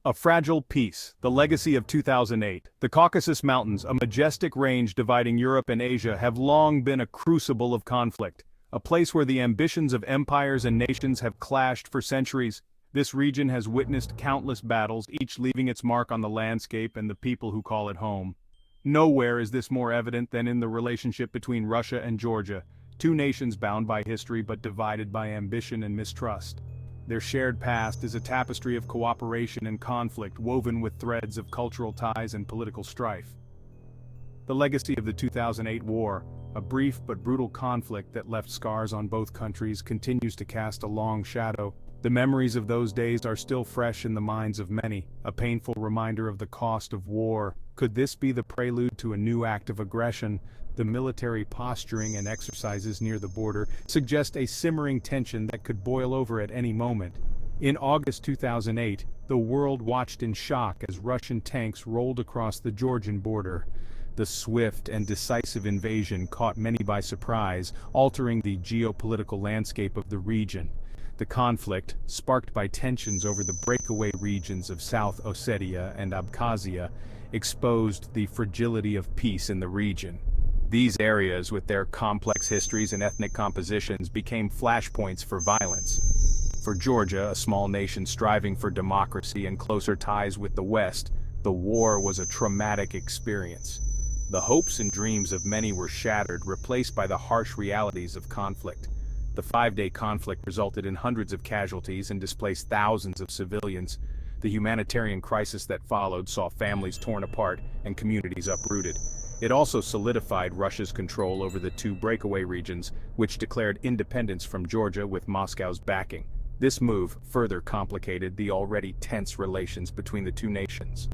A fragile peace, the legacy of 2008. The Caucasus Mountains, a majestic range dividing Europe and Asia, have long been a crucible of conflict, a place where the ambitions of empires and nations have clashed for centuries. This region has witnessed countless battles, each leaving its mark on the landscape and the people who call it home. Nowhere is this more evident than in the relationship between Russia and Georgia, two nations bound by history but divided by ambition and mistrust. Their shared past is a tapestry of cooperation and conflict woven with threads of cultural ties and political strife. The legacy of the 2008 war, a brief but brutal conflict that left scars on both countries, continues to cast a long shadow. The memories of those days are still fresh in the minds of many, a painful reminder of the cost of war. Could this be the prelude to a new act of aggression? The military posturing and exercises near the border suggest a simmering tension that could boil over at any moment. In August 2008, the world watched in shock as Russian tanks rolled across the Georgian border. The swift and decisive invasion caught many by surprise, altering the geopolitical landscape of the region. The conflict, sparked by tensions over the breakaway regions of South Ossetia and Abkhazia, exposed the fragility of peace in the region. These areas, with their complex histories and ethnic compositions, became flashpoints for violence. For Georgia, a small nation striving for democracy and closer ties with the West, the war was a traumatic experience. The hopes and dreams of many were shattered, replaced by the harsh realities of conflict. The 5-day conflict resulted in hundreds of casualties and displaced thousands of civilians. The humanitarian crisis that followed saw families torn apart and communities uprooted. It also solidified Russia's control over the two breakaway regions, which declared independence from Georgia with Moscow's backing. This move further complicated the already tense relations between the two nations.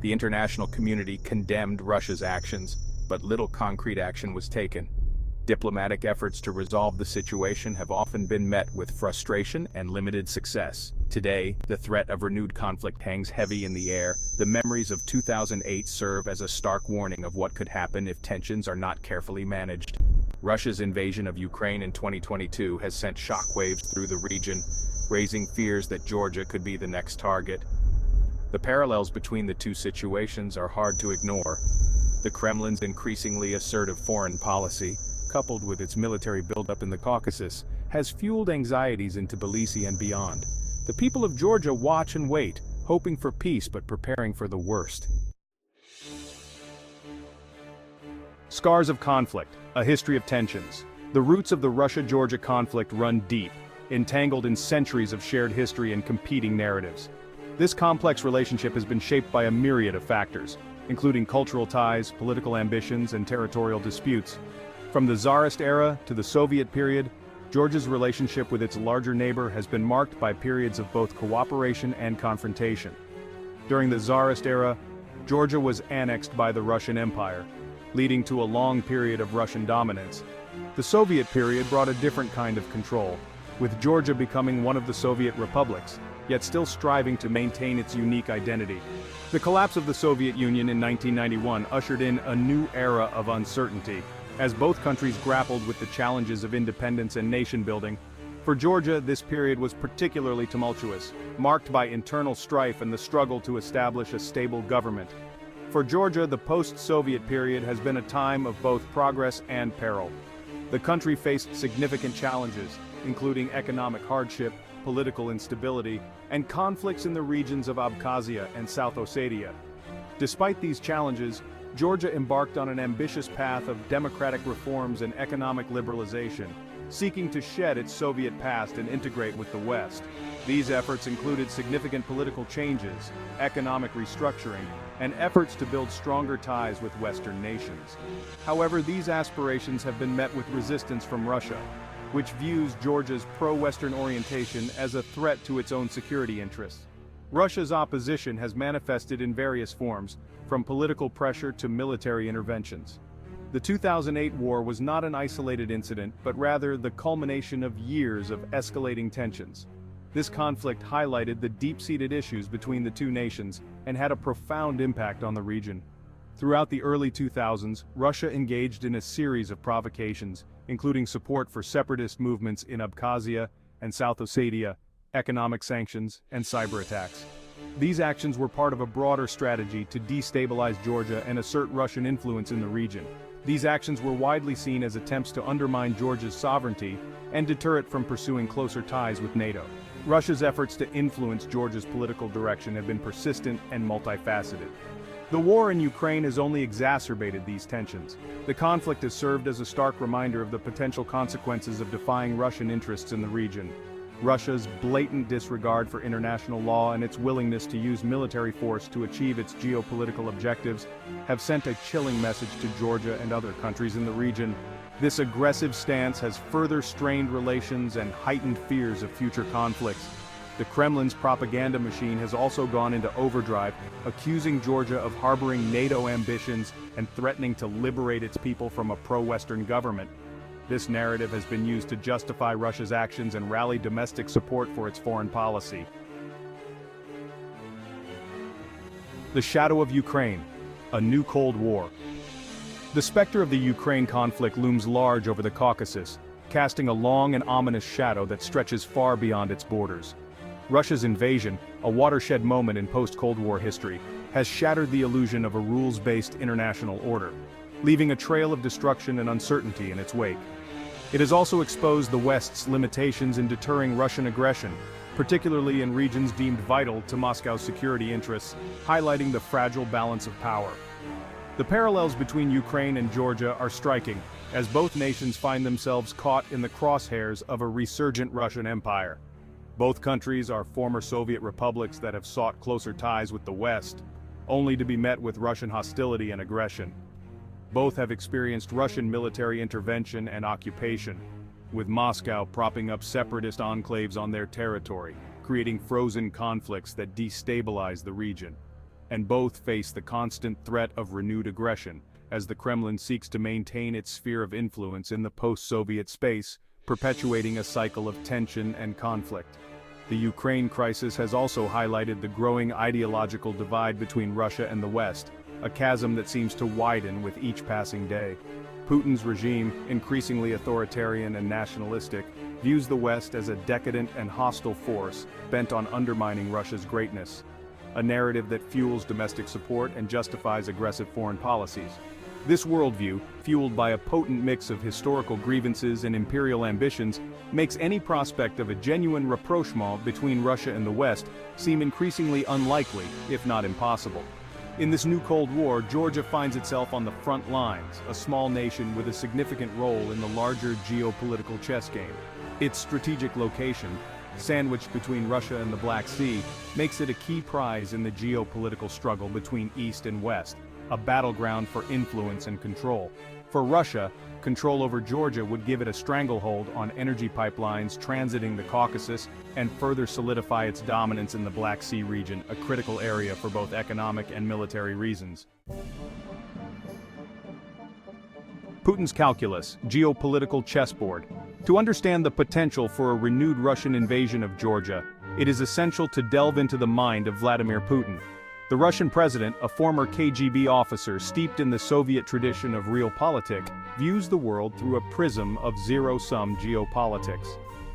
The international community condemned Russia's actions, but little concrete action was taken. Diplomatic efforts to resolve the situation have often been met with frustration and limited success. Today, the threat of renewed conflict hangs heavy in the air. The memories of 2008 serve as a stark warning of what could happen if tensions are not carefully managed. Russia's invasion of Ukraine in 2022 has sent shockwaves through the region, raising fears that Georgia could be the next target. The parallels between the two situations are hard to ignore. The Kremlin's increasingly assertive foreign policy, coupled with its military buildup in the Caucasus, has fueled anxieties in Tbilisi and beyond. The people of Georgia watch and wait, hoping for peace but preparing for the worst. Scars of conflict, a history of tensions. The roots of the Russia-Georgia conflict run deep, entangled in centuries of shared history and competing narratives. This complex relationship has been shaped by a myriad of factors, including cultural ties, political ambitions, and territorial disputes. From the Tsarist era to the Soviet period, Georgia's relationship with its larger neighbor has been marked by periods of both cooperation and confrontation. During the Tsarist era, Georgia was annexed by the Russian Empire, leading to a long period of Russian dominance. The Soviet period brought a different kind of control, with Georgia becoming one of the Soviet republics, yet still striving to maintain its unique identity. The collapse of the Soviet Union in 1991 ushered in a new era of uncertainty, as both countries grappled with the challenges of independence and nation-building. For Georgia, this period was particularly tumultuous, marked by internal strife and the struggle to establish a stable government. For Georgia, the post-Soviet period has been a time of both progress and peril. The country faced significant challenges, including economic hardship, political instability, and conflicts in the regions of Abkhazia and South Ossetia. Despite these challenges, Georgia embarked on an ambitious path of democratic reforms and economic liberalization, seeking to shed its Soviet past and integrate with the West. These efforts included significant political changes, economic restructuring, and efforts to build stronger ties with Western nations. However, these aspirations have been met with resistance from Russia, which views Georgia's pro-Western orientation as a threat to its own security interests. Russia's opposition has manifested in various forms, from political pressure to military interventions. The 2008 war was not an isolated incident, but rather the culmination of years of escalating tensions. This conflict highlighted the deep-seated issues between the two nations and had a profound impact on the region. Throughout the early 2000s, Russia engaged in a series of provocations, including support for separatist movements in Abkhazia and South Ossetia, economic sanctions, and cyber attacks. These actions were part of a broader strategy to destabilize Georgia and assert Russian influence in the region. These actions were widely seen as attempts to undermine Georgia's sovereignty and deter it from pursuing closer ties with NATO. Russia's efforts to influence Georgia's political direction have been persistent and multifaceted. The war in Ukraine has only exacerbated these tensions. The conflict has served as a stark reminder of the potential consequences of defying Russian interests in the region. Russia's blatant disregard for international law and its willingness to use military force to achieve its geopolitical objectives have sent a chilling message to Georgia and other countries in the region. This aggressive stance has further strained relations and heightened fears of future conflicts. The Kremlin's propaganda machine has also gone into overdrive, accusing Georgia of harboring NATO ambitions and threatening to liberate its people from a pro-Western government. This narrative has been used to justify Russia's actions and rally domestic support for its foreign policy. The shadow of Ukraine, a new Cold War. The specter of the Ukraine conflict looms large over the Caucasus, casting a long and ominous shadow that stretches far beyond its borders. Russia's invasion, a watershed moment in post-Cold War history, has shattered the illusion of a rules-based international order, leaving a trail of destruction and uncertainty in its wake. It has also exposed the West's limitations in deterring Russian aggression, particularly in regions deemed vital to Moscow's security interests, highlighting the fragile balance of power. The parallels between Ukraine and Georgia are striking, as both nations find themselves caught in the crosshairs of a resurgent Russian empire. Both countries are former Soviet republics that have sought closer ties with the West, only to be met with Russian hostility and aggression. Both have experienced Russian military intervention and occupation, with Moscow propping up separatist enclaves on their territory, creating frozen conflicts that destabilize the region. And both face the constant threat of renewed aggression, as the Kremlin seeks to maintain its sphere of influence in the post-Soviet space, perpetuating a cycle of tension and conflict. The Ukraine crisis has also highlighted the growing ideological divide between Russia and the West, a chasm that seems to widen with each passing day. Putin's regime, increasingly authoritarian and nationalistic, views the West as a decadent and hostile force bent on undermining Russia's greatness, a narrative that fuels domestic support and justifies aggressive foreign policies. This worldview, fueled by a potent mix of historical grievances and imperial ambitions, makes any prospect of a genuine rapprochement between Russia and the West seem increasingly unlikely, if not impossible. In this new Cold War, Georgia finds itself on the front lines, a small nation with a significant role in the larger geopolitical chess game. Its strategic location, sandwiched between Russia and the Black Sea, makes it a key prize in the geopolitical struggle between East and West, a battleground for influence and control. For Russia, control over Georgia would give it a stranglehold on energy pipelines transiting the Caucasus and further solidify its dominance in the Black Sea region, a critical area for both economic and military reasons. Putin's calculus, geopolitical chessboard. To understand the potential for a renewed Russian invasion of Georgia, it is essential to delve into the mind of Vladimir Putin. The Russian president, a former KGB officer steeped in the Soviet tradition of realpolitik, views the world through a prism of zero-sum geopolitics.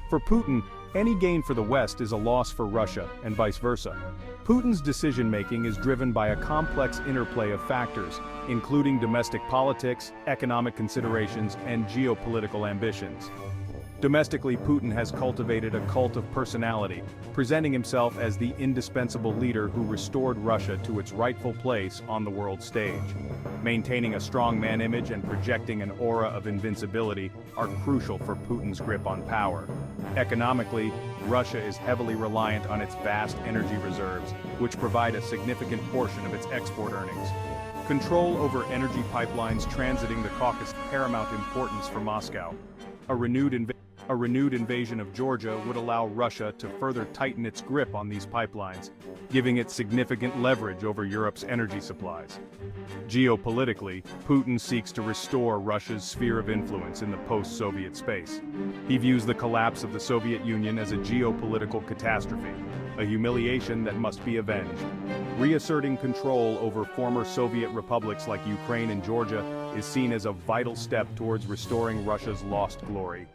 For Putin, any gain for the West is a loss for Russia, and vice versa. Putin's decision-making is driven by a complex interplay of factors, including domestic politics, economic considerations, and geopolitical ambitions. Domestically, Putin has cultivated a cult of personality, presenting himself as the indispensable leader who restored Russia to its rightful place on the world stage. Maintaining a strongman image and projecting an aura of invincibility are crucial for Putin's grip on power. Economically, Russia is heavily reliant on its vast energy reserves, which provide a significant portion of its export earnings. Control over energy pipelines transiting the Caucasus is of paramount importance for Moscow. A renewed invasion of Georgia would allow Russia to further tighten its grip on these pipelines, giving it significant leverage over Europe's energy supplies. Geopolitically, Putin seeks to restore Russia's sphere of influence in the post-Soviet space. He views the collapse of the Soviet Union as a geopolitical catastrophe, a humiliation that must be avenged. Reasserting control over former Soviet republics like Ukraine and Georgia is seen as a vital step towards restoring Russia's lost glory.